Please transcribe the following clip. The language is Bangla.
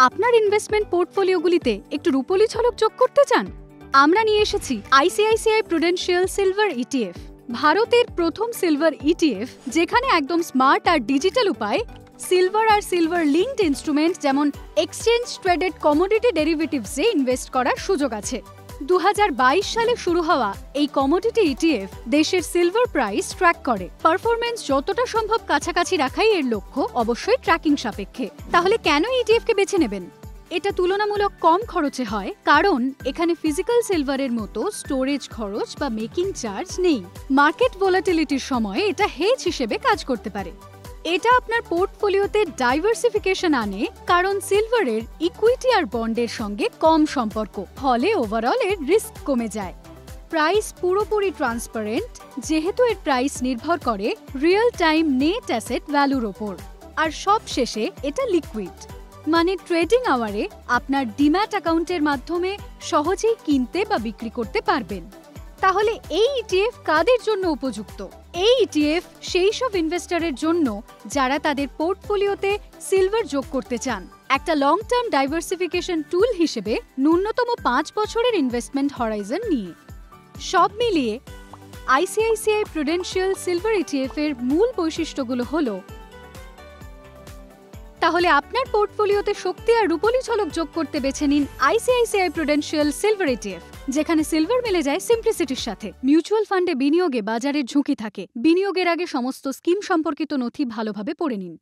আপনার ইনভেস্টমেন্ট পোর্টফোলিওগুলিতে একটু রূপোলি ঝলক যোগ করতে চান? আমরা নিয়ে এসেছি আইসিআইসিআই প্রুডেন্সিয়াল সিলভার ইটিএফ, ভারতের প্রথম সিলভার ইটিএফ যেখানে একদম স্মার্ট আর ডিজিটাল উপায় সিলভার আর সিলভার লিঙ্কড ইনস্ট্রুমেন্ট যেমন এক্সচেঞ্জ ট্রেডেড কমোডিটি ডেরিভেটিভসে ইনভেস্ট করার সুযোগ আছে। 2022 সালে শুরু হওয়া এই কমোডিটি ইটিএফ দেশের সিলভার প্রাইস ট্র্যাক করে। পারফরম্যান্স যতটা সম্ভব কাছাকাছি রাখাই এর লক্ষ্য, অবশ্যই ট্র্যাকিং সাপেক্ষে। তাহলে কেন ইটিএফকে বেছে নেবেন? এটা তুলনামূলক কম খরচে হয় কারণ এখানে ফিজিক্যাল সিলভারের মতো স্টোরেজ খরচ বা মেকিং চার্জ নেই। মার্কেট ভোলাটিলিটির সময় এটা হেজ হিসেবে কাজ করতে পারে। এটা আপনার পোর্টফোলিওতে ডাইভার্সিফিকেশন আনে কারণ সিলভারের ইকুইটি আর বন্ডের সঙ্গে কম সম্পর্ক, ফলে ওভারঅল এর রিস্ক কমে যায়। প্রাইস পুরোপুরি ট্রান্সপারেন্ট যেহেতু এর প্রাইস নির্ভর করে রিয়েল টাইম নেট অ্যাসেট ভ্যালুর ওপর। আর সব শেষে এটা লিকুইড, মানে ট্রেডিং আওয়ারে আপনার ডিম্যাট অ্যাকাউন্টের মাধ্যমে সহজেই কিনতে বা বিক্রি করতে পারবেন। তাহলে এই ইটিএফ কাদের জন্য উপযুক্ত? এই ইটিএফ সেই সব ইনভেস্টরের জন্য যারা তাদের পোর্টফোলিওতে সিলভার যোগ করতে চান, একটা লং টার্ম ডাইভার্সিফিকেশন টুল হিসেবে ন্যূনতম 5 বছরের ইনভেস্টমেন্ট হরাইজন নিয়ে। সব মিলিয়ে আইসিআইসিআই প্রুডেন্সিয়াল সিলভার ইটিএফ এর মূল বৈশিষ্ট্যগুলো হলো, তাহলে আপনার পোর্টফোলিওতে শক্তি আর রূপোলি ঝলক যোগ করতে বেছে নিন আইসিআইসিআই প্রুডেন্সিয়াল সিলভার ইটিএফ, যেখানে সিলভার মিলে যায় সিম্পলিসিটির সাথে। মিউচুয়াল ফান্ডে বিনিয়োগে বাজারের ঝুঁকি থাকে। বিনিয়োগের আগে সমস্ত স্কিম সম্পর্কিত নথি ভালোভাবে পড়ে নিন।